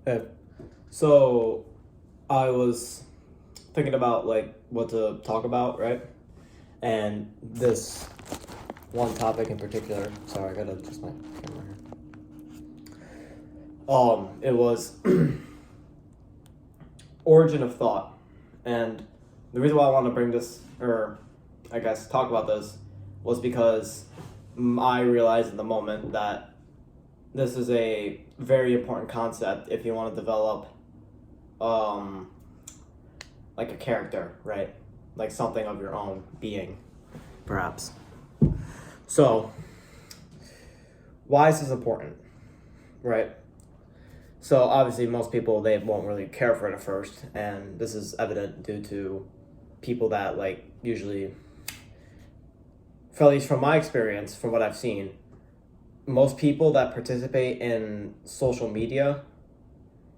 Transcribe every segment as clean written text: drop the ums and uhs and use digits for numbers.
Hey, so I was thinking about like what to talk about, right? And this one topic in particular. Sorry, I gotta adjust my camera here. It was origin of thought, and the reason why I wanted to bring this, or I guess talk about this, was because I realized at the moment that this is a very important concept if you want to develop um like a character, right? Like something of your own being, perhaps. So, why is this important, right? So obviously, most people they won't really care for it at first, and this is evident due to people that like usually, for at least from my experience, from what I've seen, most people that participate in social media,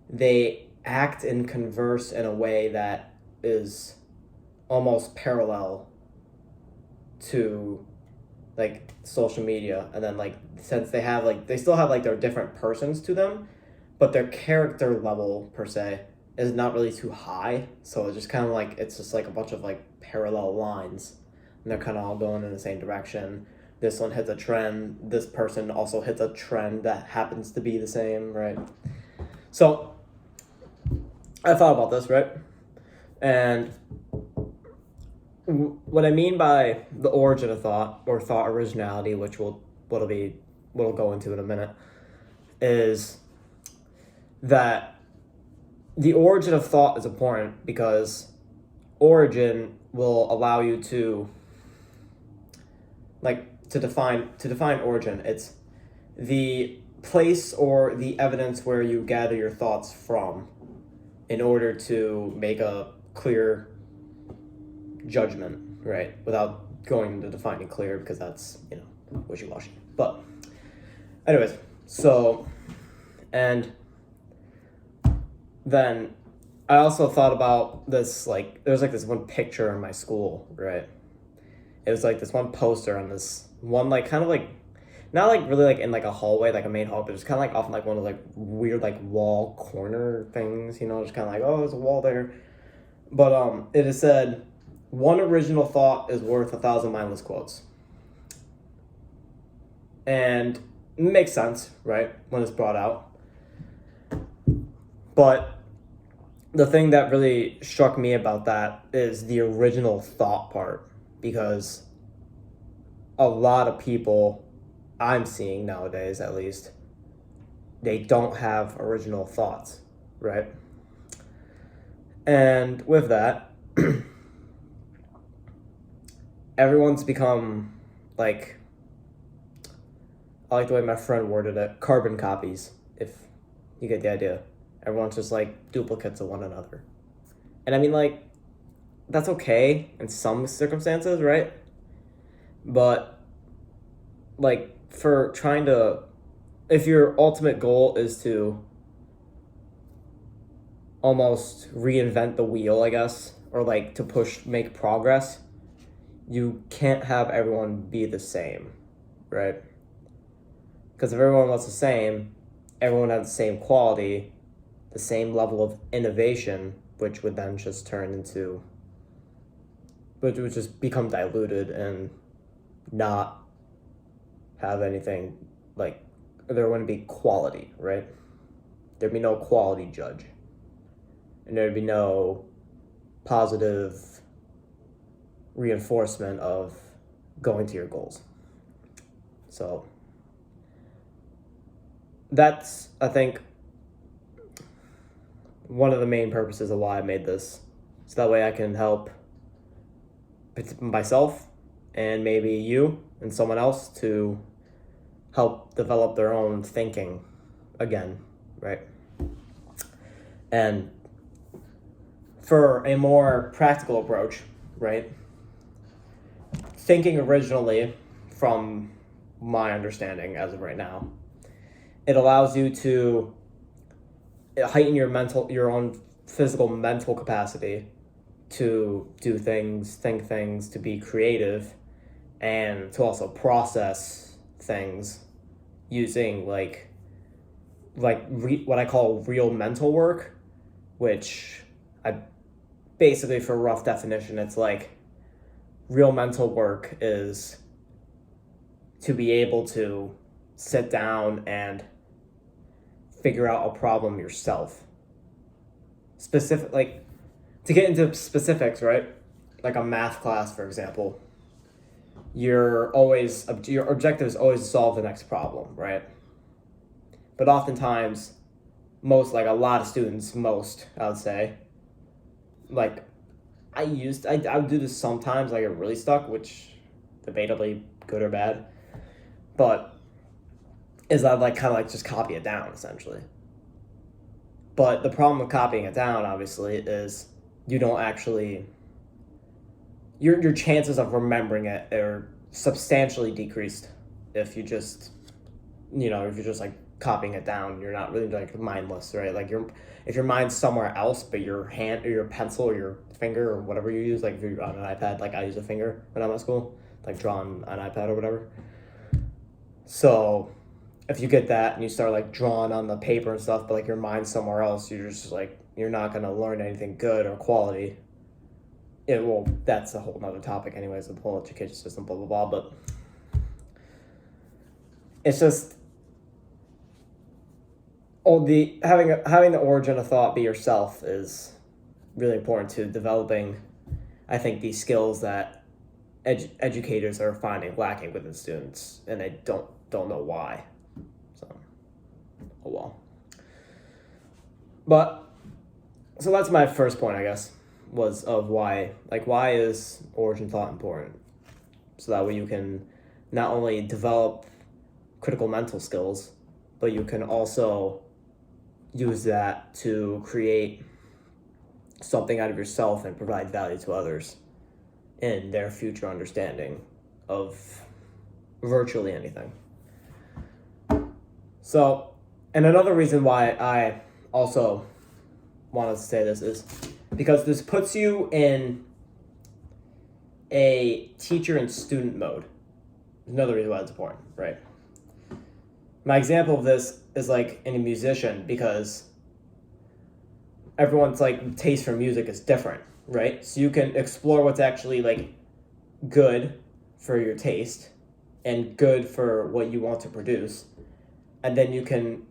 they act and converse in a way that is almost parallel to like social media, and then like since they have like they still have like their different persons to them, but their character level per se is not really too high, so it's just kind of like it's just like a bunch of like parallel lines, and they're kind of all going in the same direction. This one hits a trend, this person also hits a trend that happens to be the same, right? So I thought about this, right? And what I mean by the origin of thought or thought originality, which we'll go into in a minute, is that the origin of thought is important because origin will allow you to define origin. It's the place or the evidence where you gather your thoughts from in order to make a clear judgment, right? Without going into defining clear because that's, wishy-washy. But anyways, so and then I also thought about this, like there's like this one picture in my school, right? It was like this one poster on this one like kind of like not like really like in like a hallway, like a main hall, but just kind of like off in like one of like weird like wall corner things, just kind of like, oh, there's a wall there. But it is said, one original thought is worth 1,000 mindless quotes. And it makes sense, right, when it's brought out. But the thing that really struck me about that is the original thought part, because a lot of people I'm seeing nowadays, at least, they don't have original thoughts, right? And with that, everyone's become like, I like the way my friend worded it, carbon copies, if you get the idea. Everyone's just like duplicates of one another. And I mean, like, that's okay in some circumstances, right? But, like, for trying to, if your ultimate goal is to almost reinvent the wheel, I guess, or like to make progress, you can't have everyone be the same, right? Because if everyone was the same, everyone had the same quality, the same level of innovation, which would then just which would just become diluted and not have anything, like, there wouldn't be quality, right? There'd be no quality judge. And there'd be no positive reinforcement of going to your goals. So that's, I think, one of the main purposes of why I made this. So that way I can help myself and maybe you and someone else to help develop their own thinking again, right? And for a more practical approach, right? Thinking originally, from my understanding as of right now, it allows you to heighten your own physical mental capacity to do things, think things, to be creative, and to also process things using like what I call real mental work, which I basically, for a rough definition, it's like real mental work is to be able to sit down and figure out a problem yourself. Like, to get into specifics, right? Like a math class, for example, your objective is always to solve the next problem, right? But oftentimes, a lot of students, I would say, like, I would do this sometimes, I get really stuck, which debatably good or bad, but is I'd like kind of like just copy it down essentially. But the problem with copying it down, obviously, is you don't actually, your chances of remembering it are substantially decreased if you're just like copying it down. You're not really like mindless, right? Like if your mind's somewhere else, but your hand or your pencil or your finger or whatever you use, like if you're on an iPad, like I use a finger when I'm at school, like draw on an iPad or whatever. So if you get that and you start like drawing on the paper and stuff, but like your mind's somewhere else, you're just like, you're not going to learn anything good or quality. That's a whole nother topic anyways, the whole education system, blah, blah, blah. But it's just, having the origin of thought be yourself is really important to developing, I think, these skills that educators are finding lacking within students, and they don't know why. So, oh well. But so that's my first point, I guess, was of why is origin thought important? So that way you can not only develop critical mental skills, but you can also use that to create something out of yourself and provide value to others in their future understanding of virtually anything. So, and another reason why I also wanted to say this is because this puts you in a teacher and student mode. Another reason why it's important, right? My example of this is like in a musician, because everyone's like taste for music is different, right? So you can explore what's actually like good for your taste and good for what you want to produce. And then you can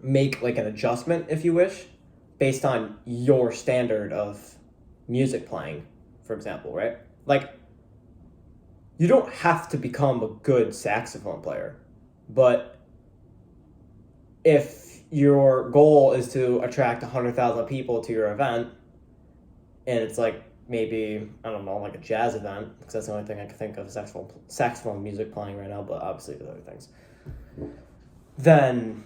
make like an adjustment, if you wish, based on your standard of music playing, for example, right? Like, you don't have to become a good saxophone player, but if your goal is to attract 100,000 people to your event, and it's like maybe, I don't know, like a jazz event, because that's the only thing I can think of saxophone music playing right now, but obviously there's other things, then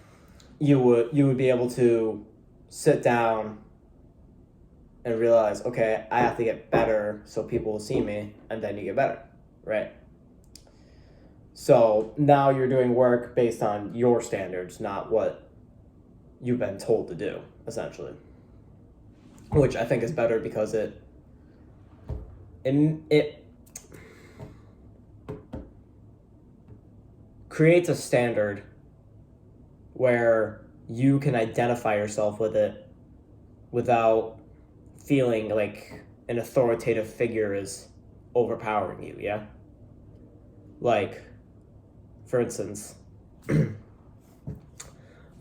you would be able to sit down and realize, okay, I have to get better so people will see me, and then you get better, right? So now you're doing work based on your standards, not what you've been told to do, essentially. Which I think is better because it creates a standard where you can identify yourself with it without feeling like an authoritative figure is overpowering you, yeah? Like, for instance, I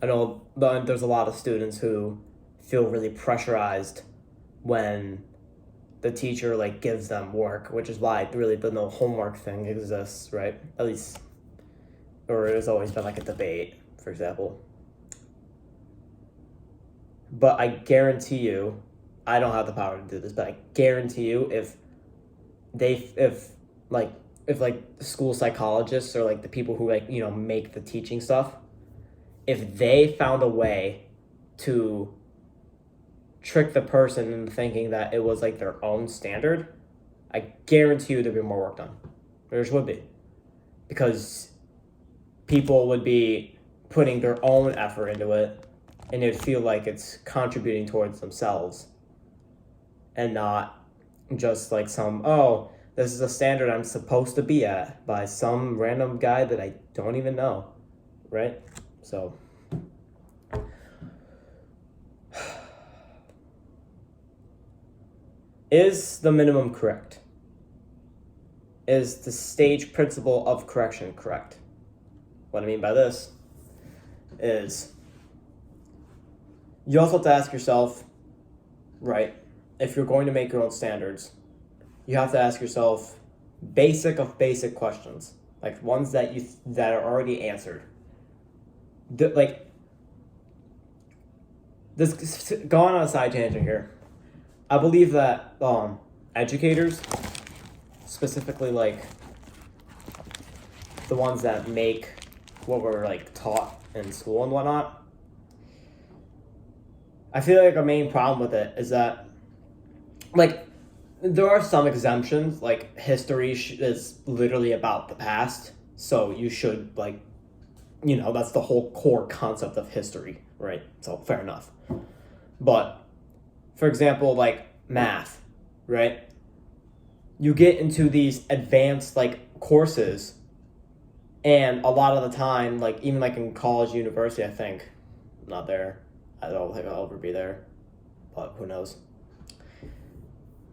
know there's a lot of students who feel really pressurized when the teacher like gives them work, which is why really the no homework thing exists, right? At least, or there's always been like a debate, for example. But I guarantee you, I don't have the power to do this, but I guarantee you if school psychologists or like the people who like, make the teaching stuff, if they found a way to trick the person into thinking that it was like their own standard, I guarantee you there'd be more work done. There just would be. Because people would be putting their own effort into it, and it'd feel like it's contributing towards themselves and not just like this is a standard I'm supposed to be at by some random guy that I don't even know, right? So, Is the minimum correct? Is the stage principle of correction correct? What I mean by this is you also have to ask yourself, right, if you're going to make your own standards, you have to ask yourself basic questions, like ones that are already answered. Like, this, going on a side tangent here, I believe that educators, specifically like the ones that make what we're like taught in school and whatnot, I feel like a main problem with it is that, like, there are some exemptions, like history is literally about the past, so you should, like, that's the whole core concept of history, right? So fair enough. But for example, like math, right? You get into these advanced like courses, and a lot of the time, like even like in college, university, I think, I'm not there. I don't think I'll ever be there, but who knows?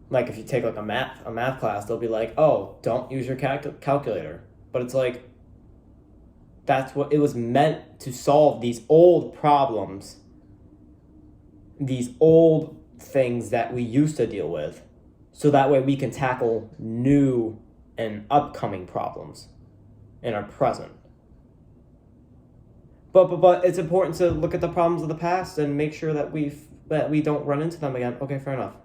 Like if you take like a math class, they'll be like, "Oh, don't use your calculator," but it's like, that's what it was meant to solve, these old problems, these old things that we used to deal with, so that way we can tackle new and upcoming problems in our present. But it's important to look at the problems of the past and make sure that we don't run into them again. Okay, fair enough.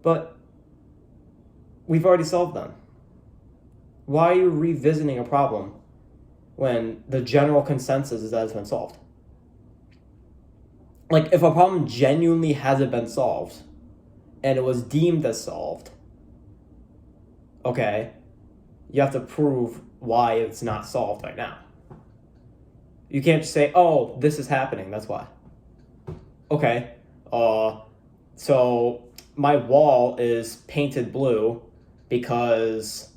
But we've already solved them. Why are you revisiting a problem when the general consensus is that it's been solved? Like, if a problem genuinely hasn't been solved and it was deemed as solved, okay, you have to prove why it's not solved right now. You can't just say, "Oh, this is happening, that's why." Okay, so my wall is painted blue because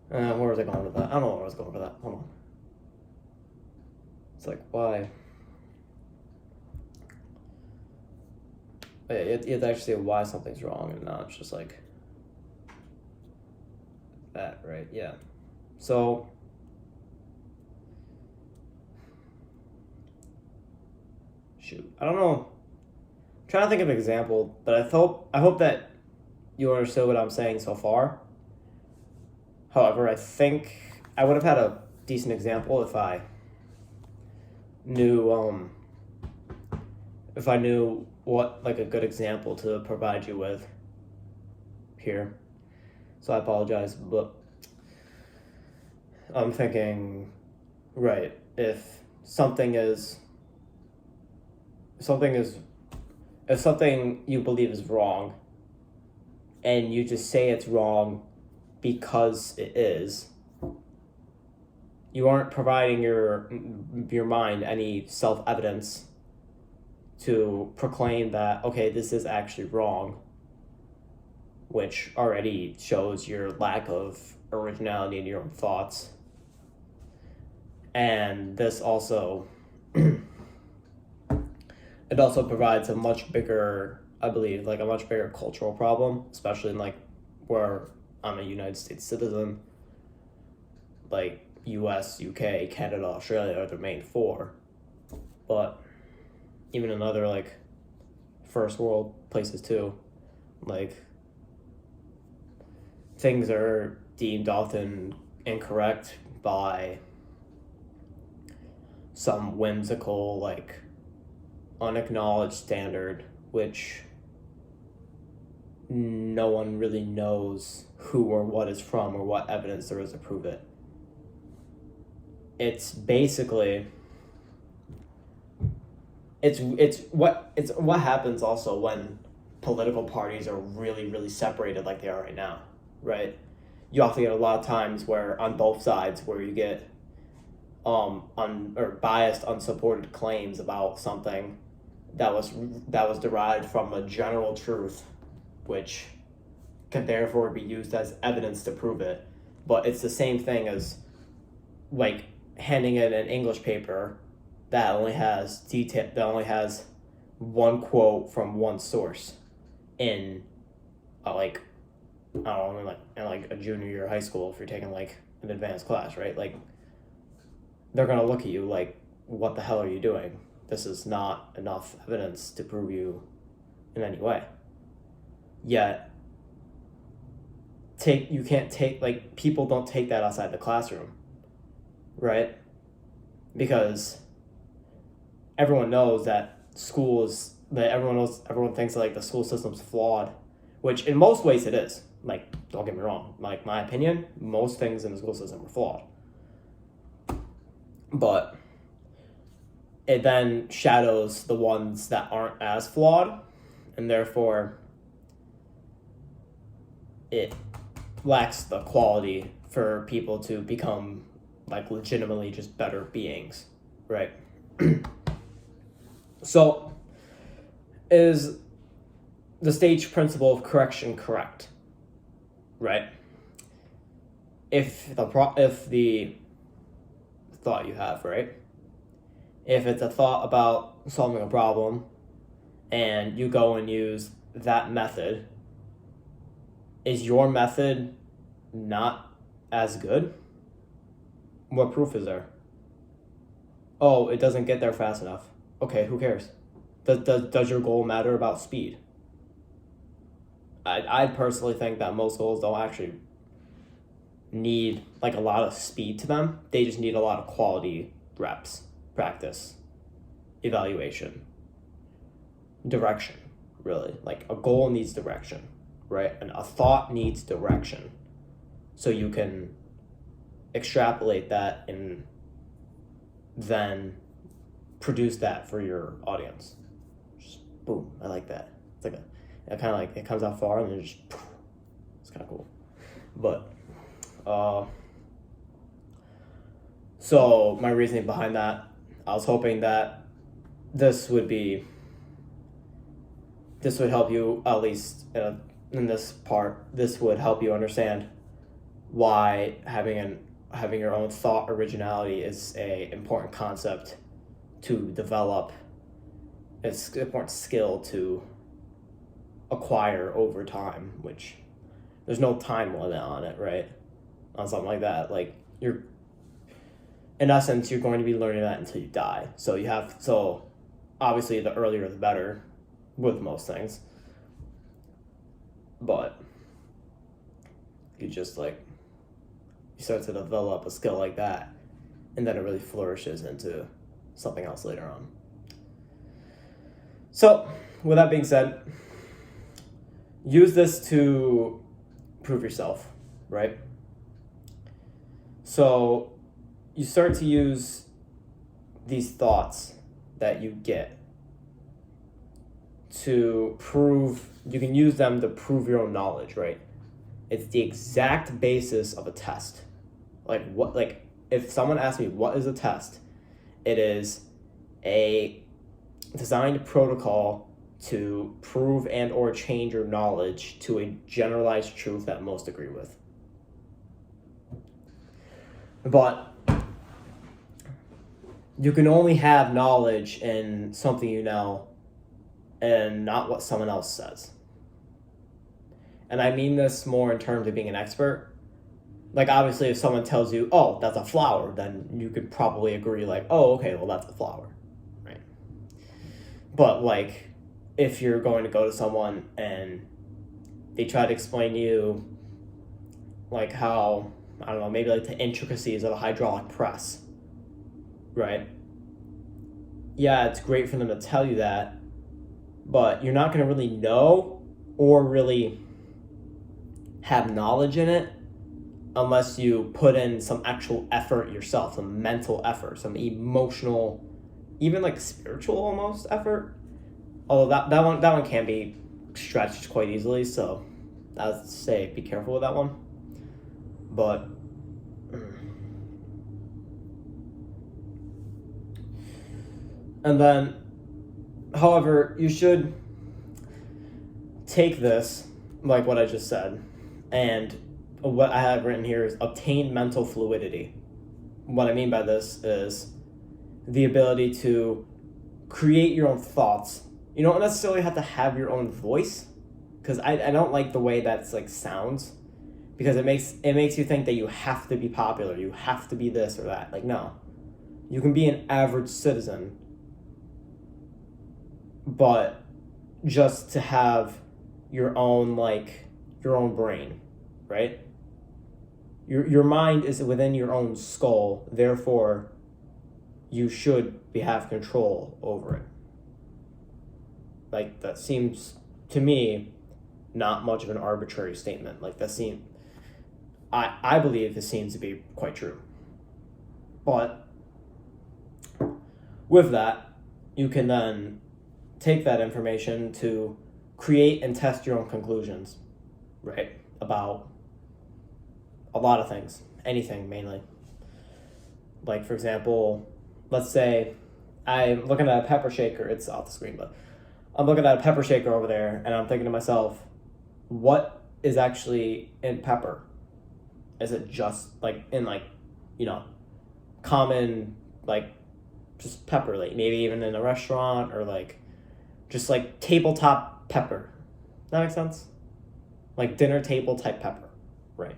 where was I going with that? I don't know where I was going with that. Hold on. It's like, why? You have to actually say why something's wrong and not just like that, right? Yeah. So shoot, I don't know. I'm trying to think of an example, but I hope that you understood what I'm saying so far. However, I think I would have had a decent example if I knew what like a good example to provide you with here. So I apologize, but I'm thinking, right, if something you believe is wrong and you just say it's wrong because it is, you aren't providing your mind any self-evidence to proclaim that, okay, this is actually wrong, which already shows your lack of originality in your own thoughts. And this also it also provides a much bigger, I believe, like a much bigger cultural problem, especially in like where I'm a United States citizen. Like US, UK, Canada, Australia are the main four. But even in other like first world places too, like things are deemed often incorrect by some whimsical, like unacknowledged standard, which no one really knows who or what is from or what evidence there is to prove it. It's basically it's what happens also when political parties are really separated like they are right now, right? You often get a lot of times where on both sides where you get biased, unsupported claims about something that was derived from a general truth, which can therefore be used as evidence to prove it. But it's the same thing as like handing in an English paper that only has one quote from one source in like, I don't know, like in like a junior year of high school, if you're taking like an advanced class, right? Like, they're gonna look at you like, what the hell are you doing? This is not enough evidence to prove you in any way. Yet, you can't take, like, people don't take that outside the classroom, right? Because everyone knows that everyone thinks that, like, the school system's flawed, which in most ways it is. Like, don't get me wrong, like, my opinion, most things in the school system are flawed. But it then shadows the ones that aren't as flawed, and therefore it lacks the quality for people to become, like, legitimately just better beings, right? So, is the stage principle of correction correct? Right? If the thought you have, right? If it's a thought about solving a problem and you go and use that method, is your method not as good? What proof is there? Oh, it doesn't get there fast enough. Okay, who cares? Does your goal matter about speed? I personally think that most goals don't actually need, like, a lot of speed to them. They just need a lot of quality reps, practice, evaluation, direction, really. Like, a goal needs direction, right? And a thought needs direction. So you can extrapolate that and then produce that for your audience. Just boom, I like that. It's like it kind of like, it comes out far and then just poof. It's kind of cool. But so my reasoning behind that, I was hoping that this would help you, at least in this part. This would help you understand why having your own thought originality is a important concept to develop. It's an important skill to acquire over time, which there's no time limit on it, right? On something like that. Like, in essence, you're going to be learning that until you die. So obviously the earlier the better with most things. But you just, like, you start to develop a skill like that, and then it really flourishes into something else later on. So, with that being said, use this to prove yourself, right? So, you start to use these thoughts that you get to prove, you can use them to prove your own knowledge, right? It's the exact basis of a test. Like, if someone asks me, what is a test? It is a designed protocol to prove and or change your knowledge to a generalized truth that most agree with. But you can only have knowledge in something you know and not what someone else says. And I mean this more in terms of being an expert. Like, obviously, if someone tells you, oh, that's a flower, then you could probably agree, like, oh, okay, well, that's a flower, right? But, like, if you're going to go to someone and they try to explain to you, like, how, I don't know, maybe, like, the intricacies of a hydraulic press, right? Yeah, it's great for them to tell you that, but you're not going to really know or really have knowledge in it unless you put in some actual effort yourself, some mental effort, some emotional, even like spiritual almost effort. Although that one can be stretched quite easily, so I would say be careful with that one. But and then, however, you should take this, like what I just said, and what I have written here is obtain mental fluidity. What I mean by this is the ability to create your own thoughts. You don't necessarily have to have your own voice, because I don't like the way that's like sounds, because it makes you think that you have to be popular, you have to be this or that. Like, no, you can be an average citizen, but just to have your own brain, right? Your mind is within your own skull, therefore you should have control over it. Like, that seems to me not much of an arbitrary statement. Like, I believe this seems to be quite true. But with that, you can then take that information to create and test your own conclusions, right? About a lot of things, anything mainly. Like, for example, let's say I'm looking at a pepper shaker. It's off the screen, but I'm looking at a pepper shaker over there, and I'm thinking to myself, what is actually in pepper? Is it just common, just pepper, like maybe even in a restaurant, or just tabletop pepper? That makes sense? Like dinner table type pepper, right?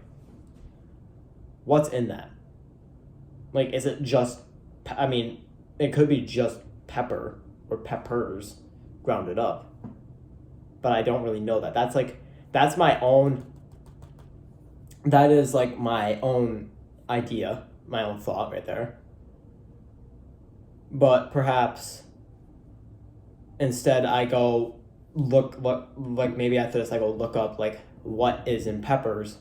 What's in that? Like, is it just, it could be just pepper or peppers grounded up, but I don't really know that. That is my own idea, my own thought right there. But perhaps instead I go maybe after this I go look up what is in peppers,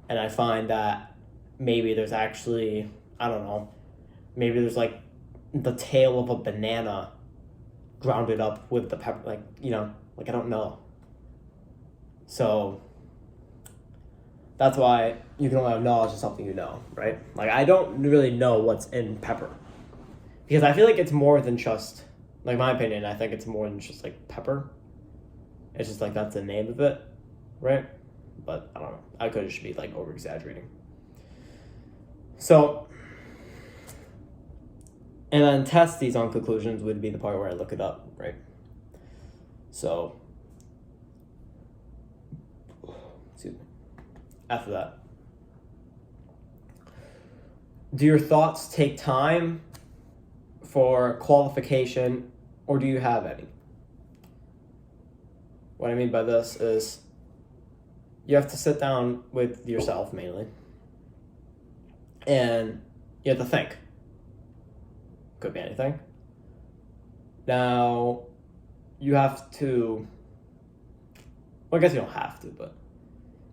and I find that maybe there's actually, I don't know, maybe there's the tail of a banana grounded up with the pepper, I don't know. So that's why you can only have knowledge of something you know, right? I don't really know what's in pepper, because I feel like it's more than just, my opinion, I think it's more than just pepper. It's just that's the name of it, right? But I don't know. I could just be over exaggerating. So, and then test these on conclusions would be the part where I look it up, right? So, excuse me. After that, do your thoughts take time for qualification, or do you have any? What I mean by this is you have to sit down with yourself mainly, and you have to think. Could be anything. Now, you have to, well, I guess you don't have to, but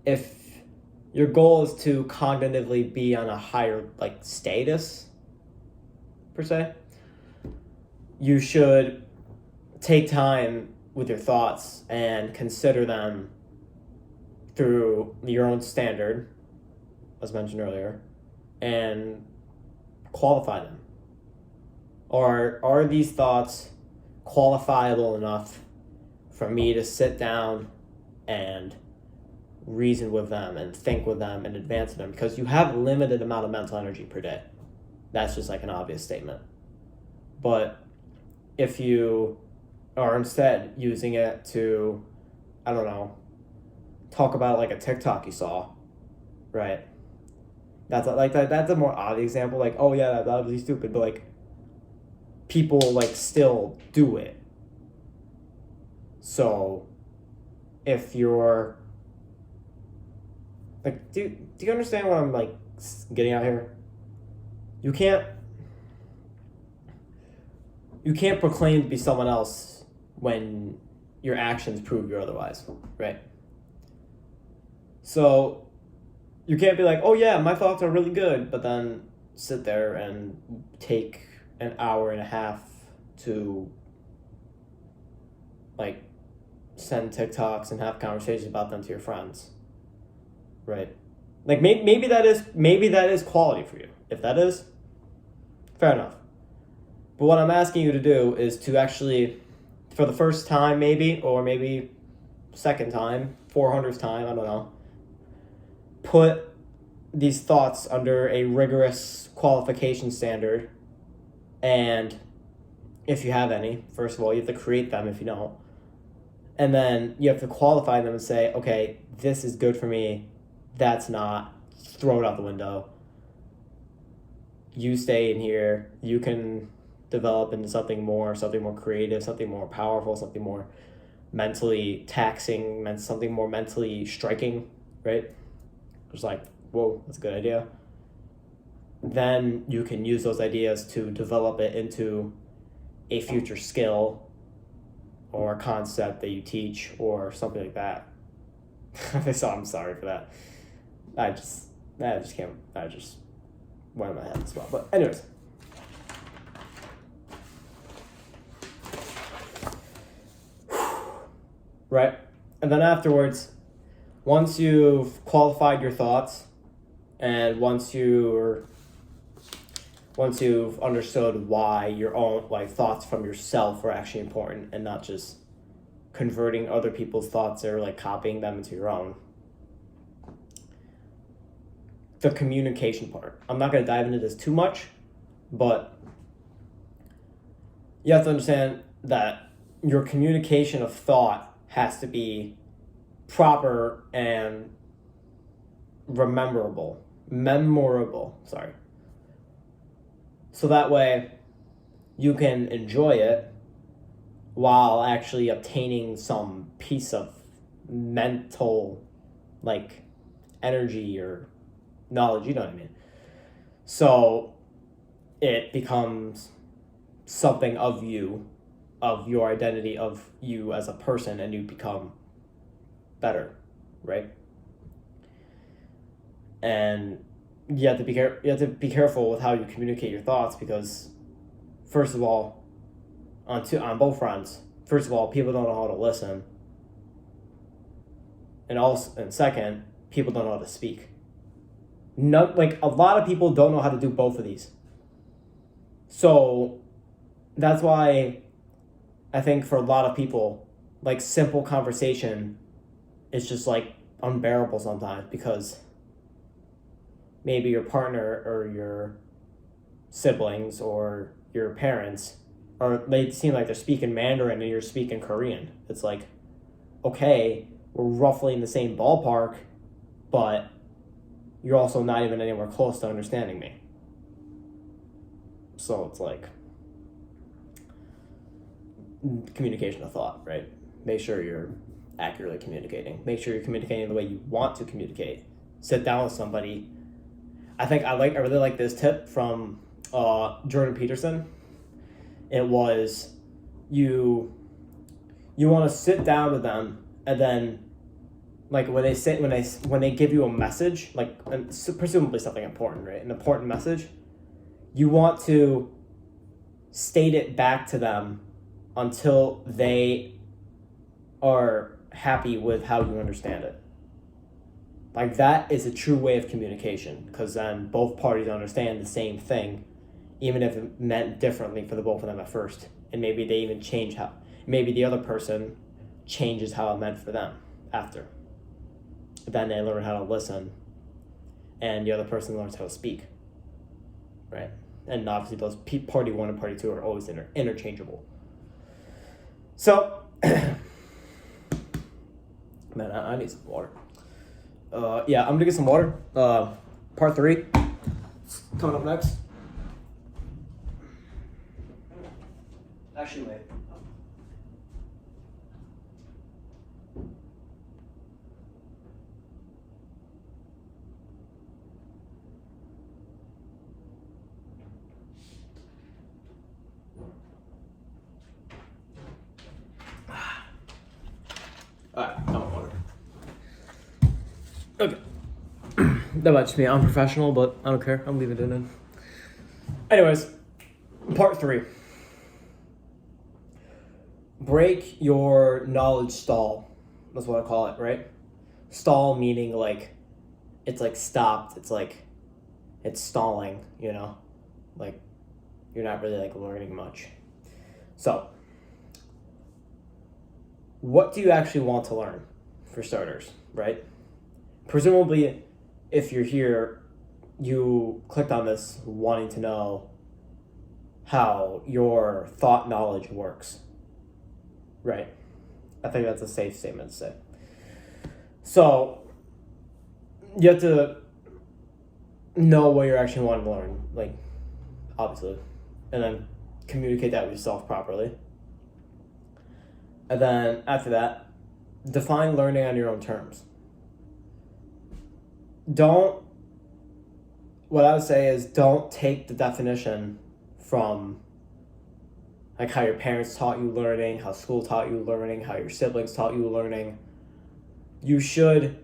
if your goal is to cognitively be on a higher status, per se, you should take time with your thoughts and consider them through your own standard, as mentioned earlier, and qualify them. Or are these thoughts qualifiable enough for me to sit down and reason with them and think with them and advance them? Because you have a limited amount of mental energy per day. That's just an obvious statement. But if you are instead using it to, I don't know, talk about a TikTok you saw, right? That's that's a more odd example. Oh yeah, that's obviously stupid, but people still do it. So if you're do you understand what I'm getting out here? You can't proclaim to be someone else when your actions prove you're otherwise, right? So you can't be oh yeah, my thoughts are really good, but then sit there and take an hour and a half to send TikToks and have conversations about them to your friends, right? Maybe that is quality for you. If that is, fair enough. But what I'm asking you to do is to actually, for the first time maybe, or maybe second time, 400th time, I don't know, put these thoughts under a rigorous qualification standard. And if you have any, first of all, you have to create them if you don't. And then you have to qualify them and say, okay, this is good for me, that's not, throw it out the window. You stay in here, you can develop into something more creative, something more powerful, something more mentally taxing, something more mentally striking, right? It's like, whoa, that's a good idea. Then you can use those ideas to develop it into a future skill or a concept that you teach or something like that. So I'm sorry for that. I just went in my head as well. But anyways. Right? And then afterwards, once you've qualified your thoughts and once you've understood why your own thoughts from yourself are actually important and not just converting other people's thoughts or copying them into your own, the communication part. I'm not going to dive into this too much, but you have to understand that your communication of thought has to be proper and memorable, sorry. So that way you can enjoy it while actually obtaining some piece of mental energy or knowledge, you know what I mean? So it becomes something of you, of your identity, of you as a person, and you become better, right? And you have to be careful with how you communicate your thoughts, because first of all, on both fronts, first of all, people don't know how to listen, and second, people don't know how to speak. A lot of people don't know how to do both of these. So that's why I think for a lot of people, simple conversation is just unbearable sometimes, because maybe your partner or your siblings or your parents they seem like they're speaking Mandarin and you're speaking Korean. It's okay, we're roughly in the same ballpark, but you're also not even anywhere close to understanding me. So it's communication of thought, right? Make sure you're accurately communicating. Make sure you're communicating the way you want to communicate. Sit down with somebody. I really like this tip from Jordan Peterson. It was you want to sit down with them, and then when they give you a message, presumably something important, right? An important message, you want to state it back to them until they are happy with how you understand it. That is a true way of communication, because then both parties understand the same thing, even if it meant differently for the both of them at first. And maybe they even maybe the other person changes how it meant for them after. But then they learn how to listen, and the other person learns how to speak, right? And obviously those party one and party two are always interchangeable. So, man, I need some water. I'm gonna get some water. Part 3 coming up next. Actually, wait. Alright, I want water. Okay. That might just be unprofessional, but I don't care. I'm leaving it in. Anyways, part 3. Break your knowledge stall. That's what I call it, right? Stall meaning it's stopped. It's stalling, you know? You're not really learning much. So, what do you actually want to learn, for starters, right? Presumably, if you're here, you clicked on this wanting to know how your thought knowledge works, right? I think that's a safe statement to say. So you have to know what you're actually wanting to learn, like, obviously, and then communicate that with yourself properly. And then after that, define learning on your own terms. What I would say is don't take the definition from like how your parents taught you learning, how school taught you learning, how your siblings taught you learning. You should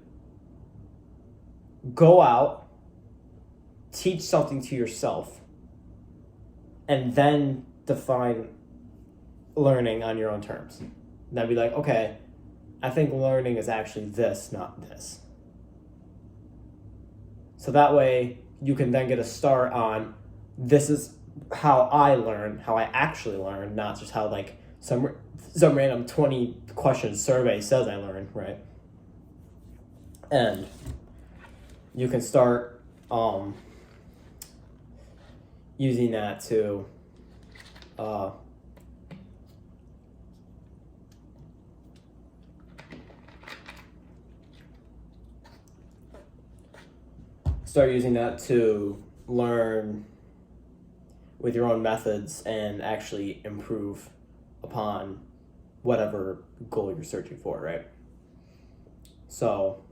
go out, teach something to yourself, and then define learning on your own terms. And then be like, okay, I think learning is actually this, not this. So that way you can then get a start on this is how I learn, how I actually learn, not just how like some random 20 question survey says I learn, right? And you can start using that to learn with your own methods and actually improve upon whatever goal you're searching for, right? So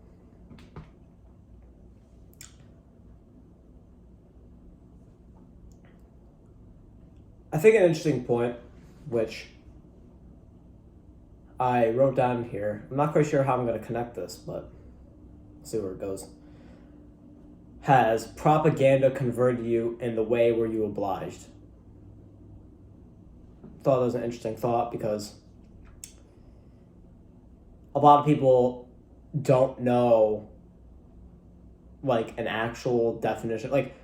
I think an interesting point, which I wrote down here, I'm not quite sure how I'm going to connect this, but see where it goes. Has propaganda converted you in the way were you obliged? Thought that was an interesting thought because a lot of people don't know like an actual definition. Like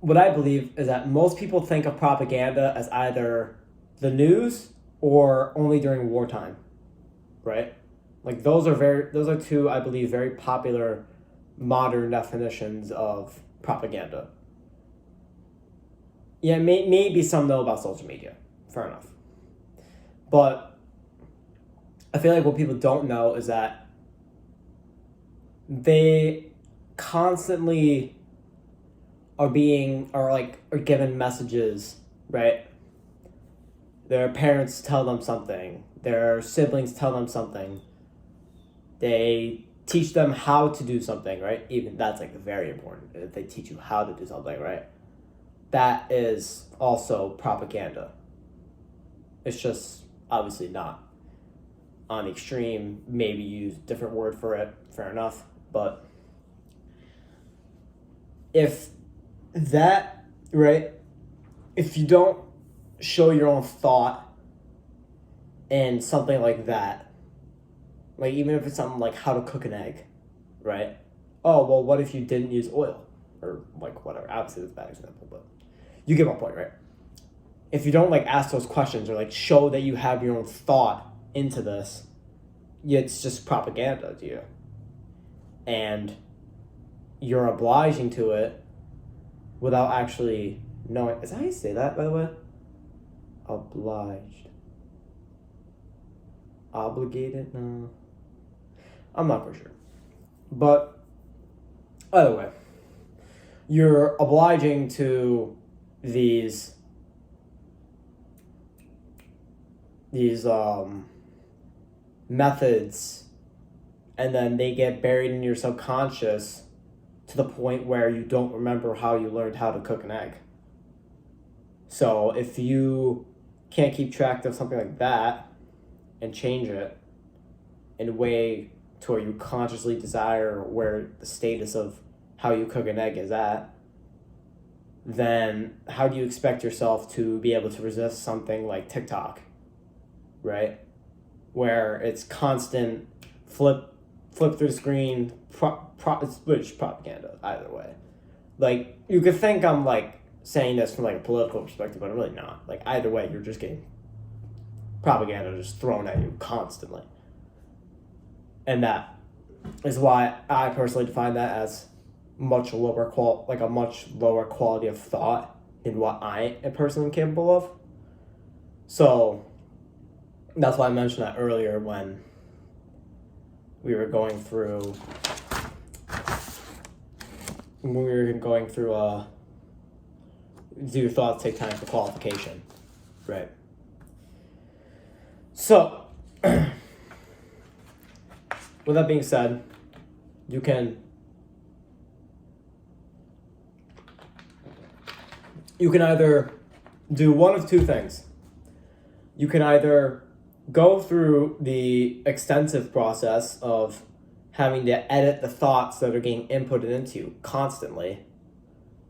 what I believe is that most people think of propaganda as either the news or only during wartime, right? Like those are two, I believe, very popular modern definitions of propaganda. Yeah, maybe some know about social media. Fair enough. But I feel like what people don't know is that they constantly are given messages, right? Their parents tell them something. Their siblings tell them something. They teach them how to do something, right? Even that's like very important. If they teach you how to do something, right? That is also propaganda. It's just obviously not on the extreme. Maybe use a different word for it. Fair enough. But if that, right? If you don't show your own thought in something like that, like even if it's something like how to cook an egg, right? Oh, well, what if you didn't use oil? Or like whatever. Obviously that's a bad example, but you get my point, right? If you don't like ask those questions or like show that you have your own thought into this, it's just propaganda to you. And you're obliging to it without actually knowing. Is that how you say that, by the way? Obliged. Obligated? No. I'm not quite sure. But either way, you're obliging to these methods, and then they get buried in your subconscious to the point where you don't remember how you learned how to cook an egg. So if you can't keep track of something like that and change it in a way to where you consciously desire where the status of how you cook an egg is at, then how do you expect yourself to be able to resist something like TikTok, right? Where it's constant flip through the screen, it's propaganda either way. Like, you could think I'm like saying this from like a political perspective, but I'm really not. Like either way, you're just getting propaganda just thrown at you constantly. And that is why I personally define that as a much lower quality of thought than what I personally am capable of. So that's why I mentioned that earlier when we were going through do your thoughts take time for qualification, right? So, with that being said, you can either do one of two things. You can either go through the extensive process of having to edit the thoughts that are getting inputted into you constantly,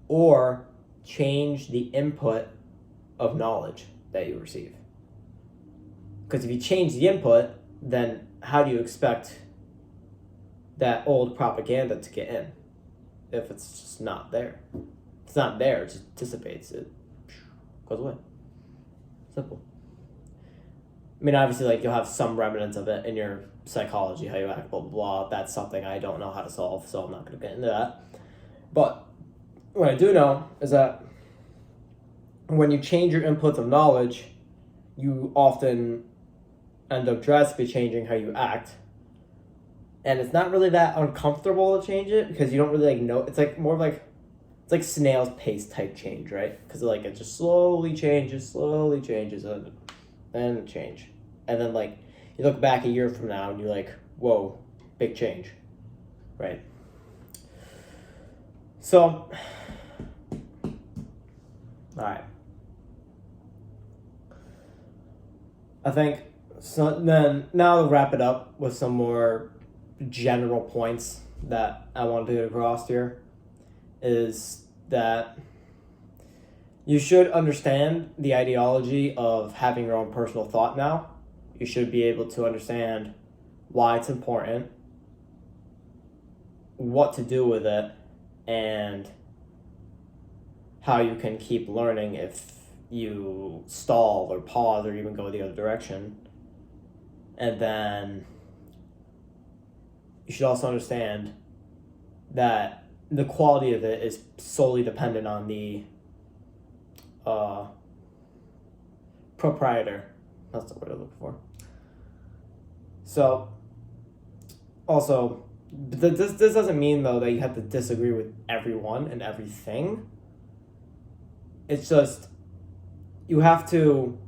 or change the input of knowledge that you receive. Because if you change the input, then how do you expect that old propaganda to get in if it's just not there? It's not there, it just dissipates, it goes away. Simple. I mean, obviously, like, you'll have some remnants of it in your psychology, how you act, blah, blah, blah. That's something I don't know how to solve, so I'm not going to get into that. But what I do know is that when you change your inputs of knowledge, you often end up drastically changing how you act. And it's not really that uncomfortable to change it, because you don't really, like, know. It's like more of like, it's like snail's pace type change, right? Because, like, it just slowly changes, and then change. And then, like, you look back a year from now and you're like, whoa, big change, right? So, all right. I think, so then, now to wrap it up with some more general points that I want to get across here, is that you should understand the ideology of having your own personal thought now. You should be able to understand why it's important, what to do with it, and how you can keep learning if you stall or pause or even go the other direction. And then you should also understand that the quality of it is solely dependent on the proprietor. That's the word I'm looking for. So, also, this doesn't mean, though, that you have to disagree with everyone and everything. It's just, you have to,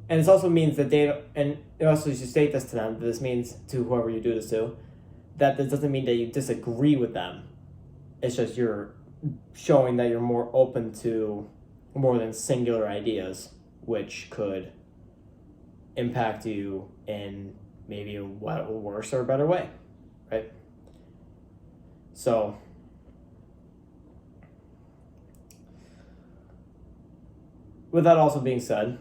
and it also means that and it also, you should state this to them, this means to whoever you do this to, that this doesn't mean that you disagree with them. It's just you're showing that you're more open to more than singular ideas, which could impact you in maybe a worse or a better way, right? So, with that also being said,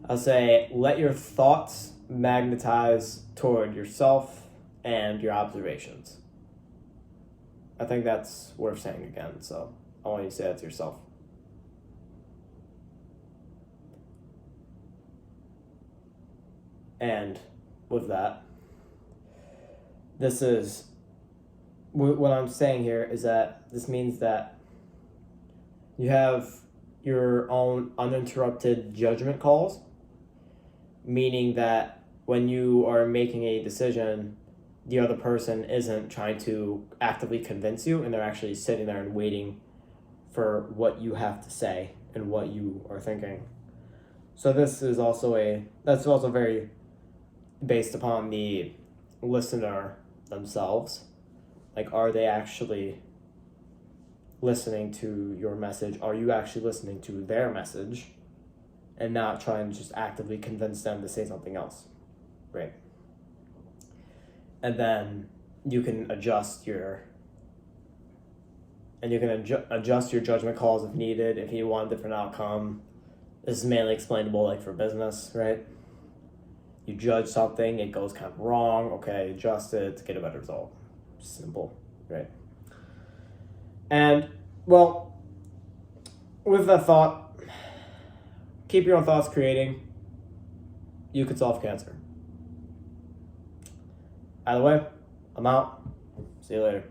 I'll say let your thoughts magnetize toward yourself and your observations. I think that's worth saying again, so I want you to say that to yourself. And with that, this is, what I'm saying here is that this means that you have your own uninterrupted judgment calls, meaning that when you are making a decision, the other person isn't trying to actively convince you, and they're actually sitting there and waiting for what you have to say and what you are thinking. So this is also that's also very based upon the listener themselves. Like, are they actually listening to your message? Are you actually listening to their message and not trying to just actively convince them to say something else, right? And then you can adjust your judgment calls if needed, if you want a different outcome. This is mainly explainable, like, for business, right? You judge something, it goes kind of wrong, okay, adjust it to get a better result. Simple, right? And, well, with that thought, keep your own thoughts creating. You could solve cancer. Either way, I'm out. See you later.